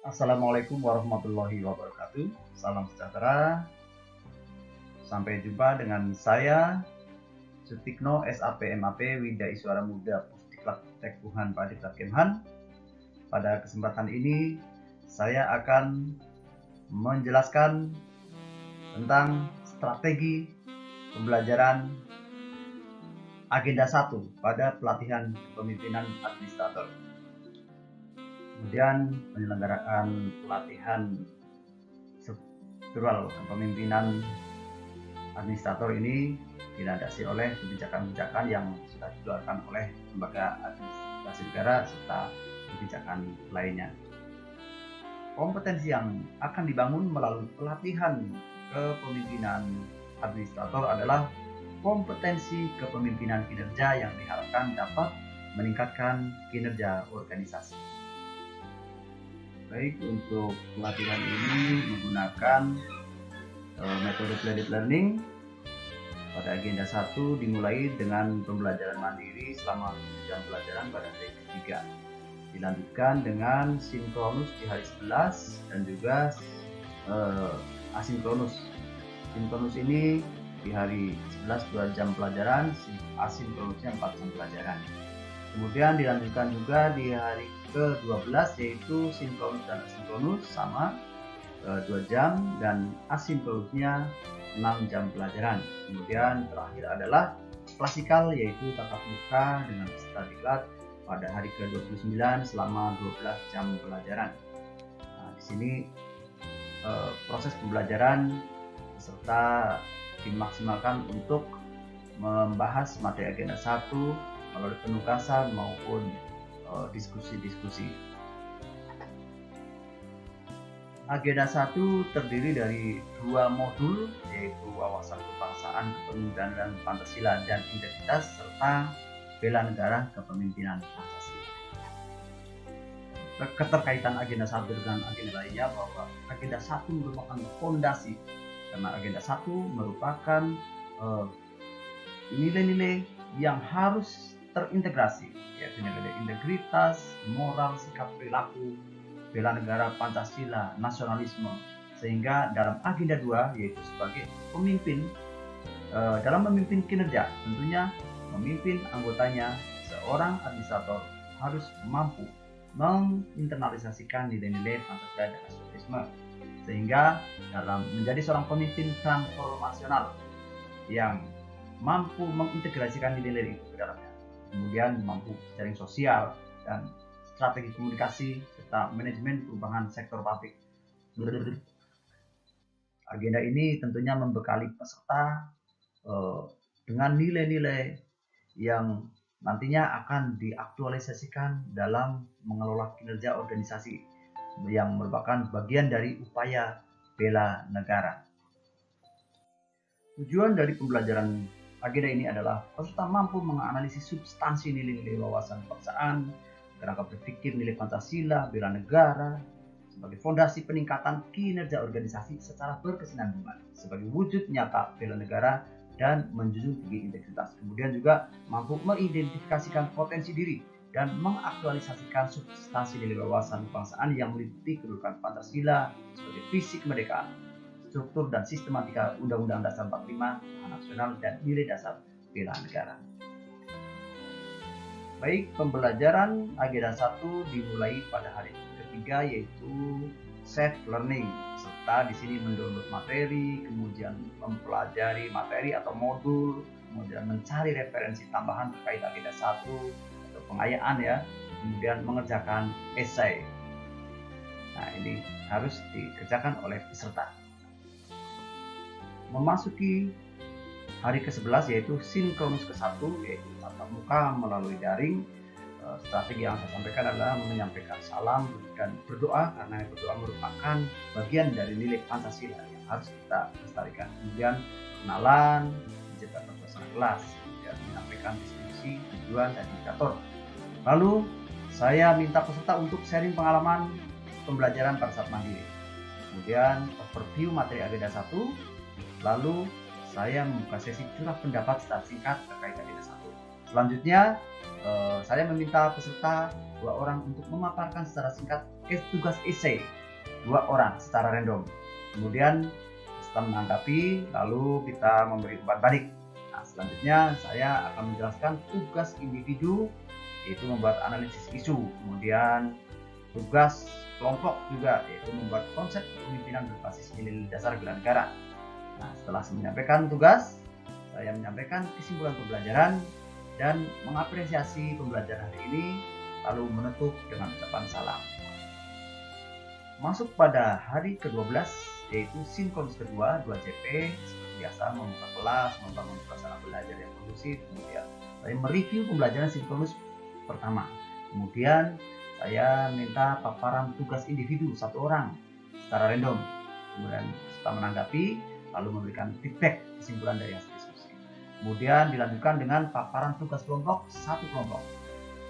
Assalamualaikum warahmatullahi wabarakatuh. Salam sejahtera. Sampai jumpa dengan saya Sutikno SAP MAP Wida Iswara Muda Pusdiklat Tekuhan Padiklat Kemhan. Pada kesempatan ini saya akan menjelaskan tentang strategi pembelajaran agenda 1 pada pelatihan kepemimpinan administrator. Kemudian penyelenggaraan pelatihan struktural kepemimpinan administrator ini dilandasi oleh kebijakan-kebijakan yang sudah dikeluarkan oleh lembaga administrasi negara serta kebijakan lainnya. Kompetensi yang akan dibangun melalui pelatihan kepemimpinan administrator adalah kompetensi kepemimpinan kinerja yang diharapkan dapat meningkatkan kinerja organisasi. Baik, untuk pelatihan ini menggunakan metode blended learning. Pada agenda 1 dimulai dengan pembelajaran mandiri selama 7 jam pelajaran pada hari ketiga. Dilanjutkan dengan sinkronus di hari 11 dan juga asinkronus. Sinkronus ini di hari 11 2 jam pelajaran, asinkronusnya 4 jam pelajaran. Kemudian dilanjutkan juga di hari ke-12 yaitu sinkronus dan asinkronus sama 2 jam dan asinkronusnya 6 jam pelajaran. Kemudian terakhir adalah klasikal yaitu tatap muka dengan peserta diklat pada hari ke-29 selama 12 jam pelajaran. Nah, di sini proses pembelajaran peserta dimaksimalkan untuk membahas materi agenda 1 melalui penugasan maupun diskusi-diskusi. Agenda 1 terdiri dari 2 modul yaitu wawasan kebangsaan, kepemimpinan dan Pancasila dan identitas serta bela negara kepemimpinan Pancasila. Keterkaitan agenda 1 dengan agenda lainnya bahwa agenda 1 merupakan fondasi karena agenda 1 merupakan nilai-nilai yang harus terintegrasi yaitu nilai integritas, moral, sikap perilaku, bela negara, Pancasila, nasionalisme, sehingga dalam agenda 2 yaitu sebagai pemimpin dalam memimpin kinerja tentunya memimpin anggotanya, seorang administrator harus mampu menginternalisasikan nilai-nilai Pancasila dan nasionalisme sehingga dalam menjadi seorang pemimpin transformasional yang mampu mengintegrasikan nilai-nilai itu ke dalamnya, kemudian mampu jaring sosial dan strategi komunikasi serta manajemen perubahan sektor publik. Agenda ini tentunya membekali peserta dengan nilai-nilai yang nantinya akan diaktualisasikan dalam mengelola kinerja organisasi yang merupakan bagian dari upaya bela negara. Tujuan dari pembelajaran agenda ini adalah peserta mampu menganalisis substansi nilai-nilai wawasan kebangsaan, kerangka berpikir nilai Pancasila, bela negara sebagai fondasi peningkatan kinerja organisasi secara berkesinambungan sebagai wujud nyata bela negara dan menjunjung tinggi integritas. Kemudian juga mampu mengidentifikasikan potensi diri dan mengaktualisasikan substansi nilai wawasan kebangsaan yang meliputi kedudukan Pancasila sebagai visi kemerdekaan, struktur dan sistematika Undang-Undang Dasar 45, Tahan Nasional, dan nilai dasar bela negara. Baik, pembelajaran agenda 1 dimulai pada hari ketiga yaitu self learning, serta di sini mendownload materi, kemudian mempelajari materi atau modul, kemudian mencari referensi tambahan terkait agenda 1 atau pengayaan ya, kemudian mengerjakan esai. Nah, ini harus dikerjakan oleh peserta. Memasuki hari ke-11 yaitu sinkronus ke-1 yaitu tatap muka melalui daring. Strategi yang saya sampaikan adalah menyampaikan salam dan berdoa karena berdoa merupakan bagian dari nilai Pancasila yang harus kita lestarikan. Kemudian kenalan, menciptakan suasana kelas, kemudian menyampaikan diskusi, tujuan dan indikator. Lalu saya minta peserta untuk sharing pengalaman pembelajaran pada saat mandiri. Kemudian overview materi agenda 1. Lalu saya membuka sesi curah pendapat secara singkat terkait agenda 1. Selanjutnya saya meminta peserta 2 orang untuk memaparkan secara singkat tugas esai 2 orang secara random. Kemudian setelah menanggapi, lalu kita memberi umpan balik. Nah, selanjutnya saya akan menjelaskan tugas individu, yaitu membuat analisis isu. Kemudian tugas kelompok juga, yaitu membuat konsep kepemimpinan berbasis nilai dasar bela negara. Nah, setelah menyampaikan tugas, saya menyampaikan kesimpulan pembelajaran dan mengapresiasi pembelajaran hari ini, lalu menutup dengan ucapan salam. Masuk pada hari ke-12, yaitu sinkronus kedua 2JP. Seperti biasa, membuka kelas, membangun suasana belajar yang kondusif. Kemudian saya mereview pembelajaran sinkronus pertama. Kemudian saya minta paparan tugas individu 1 orang secara random. Kemudian setelah menanggapi, lalu memberikan feedback kesimpulan dari hasil diskusi. Kemudian dilanjutkan dengan paparan tugas kelompok 1 kelompok.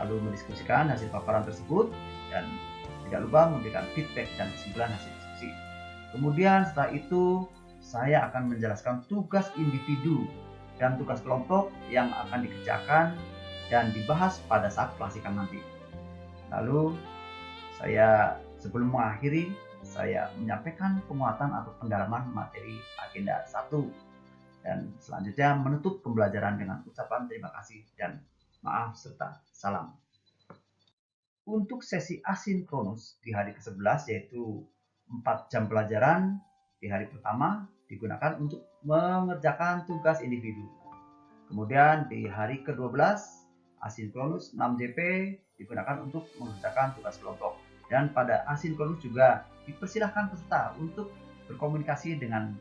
Lalu mendiskusikan hasil paparan tersebut dan tidak lupa memberikan feedback dan kesimpulan hasil diskusi. Kemudian setelah itu saya akan menjelaskan tugas individu dan tugas kelompok yang akan dikerjakan dan dibahas pada saat pelasikan nanti. Lalu saya sebelum mengakhiri, saya menyampaikan penguatan atau pendalaman materi agenda 1 dan selanjutnya menutup pembelajaran dengan ucapan terima kasih dan maaf serta salam. Untuk sesi asinkronus di hari ke-11, yaitu 4 jam pelajaran di hari pertama digunakan untuk mengerjakan tugas individu. Kemudian di hari ke-12 asinkronus 6JP digunakan untuk mengerjakan tugas kelompok. Dan pada asinkronus juga dipersilahkan peserta untuk berkomunikasi dengan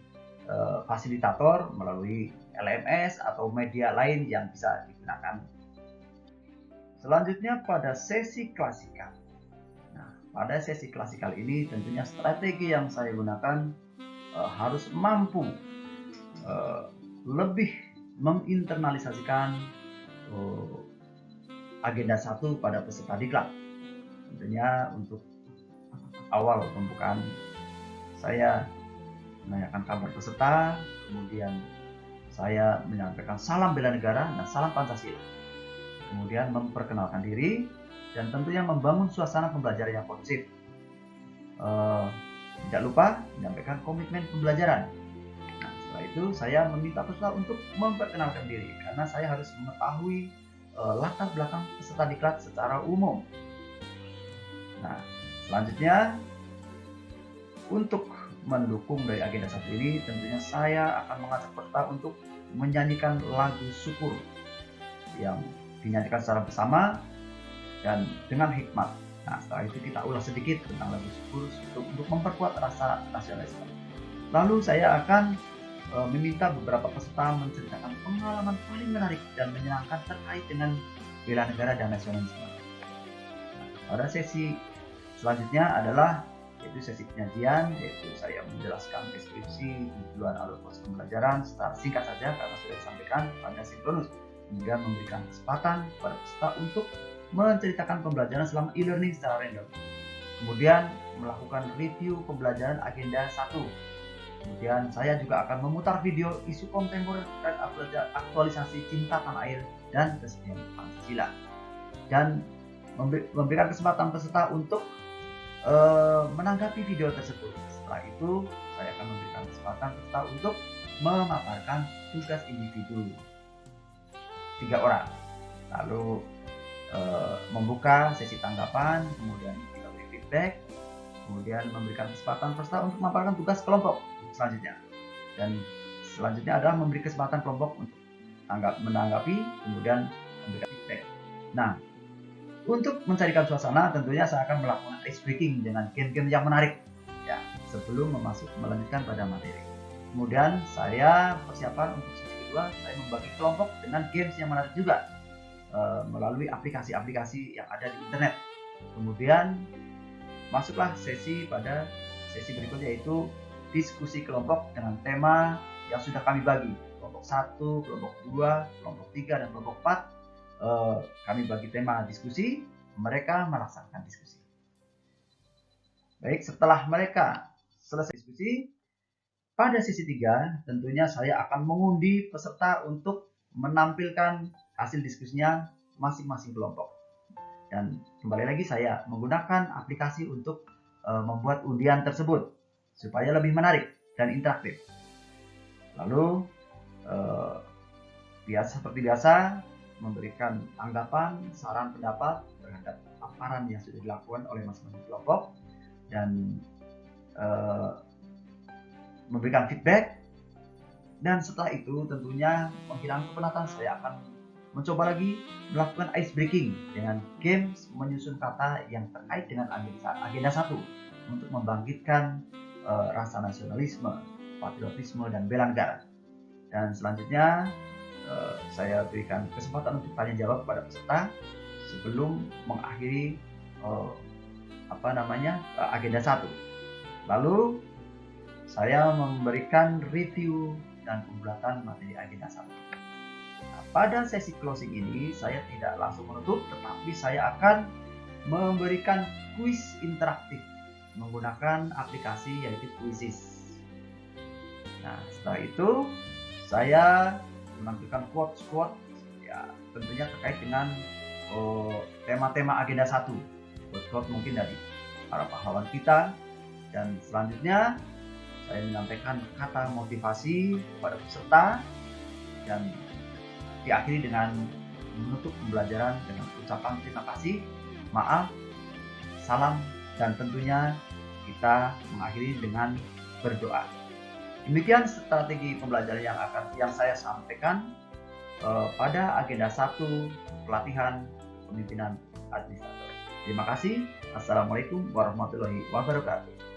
fasilitator melalui LMS atau media lain yang bisa digunakan. Selanjutnya pada sesi klasikal. Nah, pada sesi klasikal ini tentunya strategi yang saya gunakan harus mampu lebih menginternalisasikan agenda 1 pada peserta diklat. Tentunya untuk awal pembukaan saya menanyakan kabar peserta, kemudian saya menyampaikan salam bela negara dan salam Pancasila. Kemudian memperkenalkan diri dan tentunya membangun suasana pembelajaran yang kondusif. Tidak lupa menyampaikan komitmen pembelajaran. Nah, setelah itu saya meminta peserta untuk memperkenalkan diri karena saya harus mengetahui latar belakang peserta diklat secara umum. Nah, selanjutnya untuk mendukung dari agenda 1 ini, tentunya saya akan mengajak peserta untuk menyanyikan lagu syukur yang dinyanyikan secara bersama dan dengan hikmat. Nah, setelah itu kita ulas sedikit tentang lagu syukur untuk memperkuat rasa nasionalisme. Lalu saya akan meminta beberapa peserta menceritakan pengalaman paling menarik dan menyenangkan terkait dengan bela negara dan nasionalisme. Pada sesi selanjutnya adalah yaitu sesi penyajian, yaitu saya menjelaskan deskripsi tujuan alur proses pembelajaran secara singkat saja karena sudah disampaikan pada sinkronus. Kemudian memberikan kesempatan kepada peserta untuk menceritakan pembelajaran selama e-learning secara random. Kemudian melakukan review pembelajaran agenda 1. Kemudian saya juga akan memutar video isu kontemporer dan aktualisasi cinta tanah air dan kesenian Pancasila. Dan memberikan kesempatan peserta untuk menanggapi video tersebut. Setelah itu saya akan memberikan kesempatan peserta untuk memaparkan tugas individu 3 orang. Lalu membuka sesi tanggapan, kemudian kita beri feedback, kemudian memberikan kesempatan peserta untuk memaparkan tugas kelompok selanjutnya. Dan selanjutnya adalah memberi kesempatan kelompok untuk menanggapi, kemudian memberikan feedback. Nah, untuk mencarikan suasana, tentunya saya akan melakukan ice breaking dengan game-game yang menarik, ya, sebelum melanjutkan pada materi. Kemudian saya persiapan untuk sesi kedua, saya membagi kelompok dengan games yang menarik juga melalui aplikasi-aplikasi yang ada di internet. Kemudian masuklah pada sesi berikutnya, yaitu diskusi kelompok dengan tema yang sudah kami bagi. Kelompok 1, kelompok 2, kelompok 3, dan kelompok 4. Kami bagi tema diskusi, mereka melaksanakan diskusi. Baik, setelah mereka selesai diskusi, pada sesi 3 tentunya saya akan mengundi peserta untuk menampilkan hasil diskusinya masing-masing kelompok. Dan kembali lagi saya menggunakan aplikasi untuk membuat undian tersebut supaya lebih menarik dan interaktif. Lalu seperti biasa memberikan tanggapan, saran, pendapat terhadap paparan yang sudah dilakukan oleh masing-masing kelompok dan memberikan feedback. Dan setelah itu tentunya menghilangkan kepenatan, saya akan mencoba lagi melakukan ice breaking dengan games menyusun kata yang terkait dengan agenda 1 untuk membangkitkan rasa nasionalisme, patriotisme, dan bela negara. Dan selanjutnya saya berikan kesempatan untuk tanya jawab kepada peserta sebelum mengakhiri agenda 1. Lalu saya memberikan review dan pembulatan materi agenda 1. Nah, pada sesi closing ini saya tidak langsung menutup, tetapi saya akan memberikan kuis interaktif menggunakan aplikasi yaitu Quizizz. Nah, setelah itu saya menampilkan quotes ya tentunya terkait dengan tema-tema agenda 1. Quotes mungkin dari para pahlawan kita, dan selanjutnya saya menyampaikan kata motivasi kepada peserta dan diakhiri dengan menutup pembelajaran dengan ucapan terima kasih, maaf, salam, dan tentunya kita mengakhiri dengan berdoa. Demikian strategi pembelajaran yang saya sampaikan pada agenda 1 pelatihan kepemimpinan administrator. Terima kasih. Assalamualaikum warahmatullahi wabarakatuh.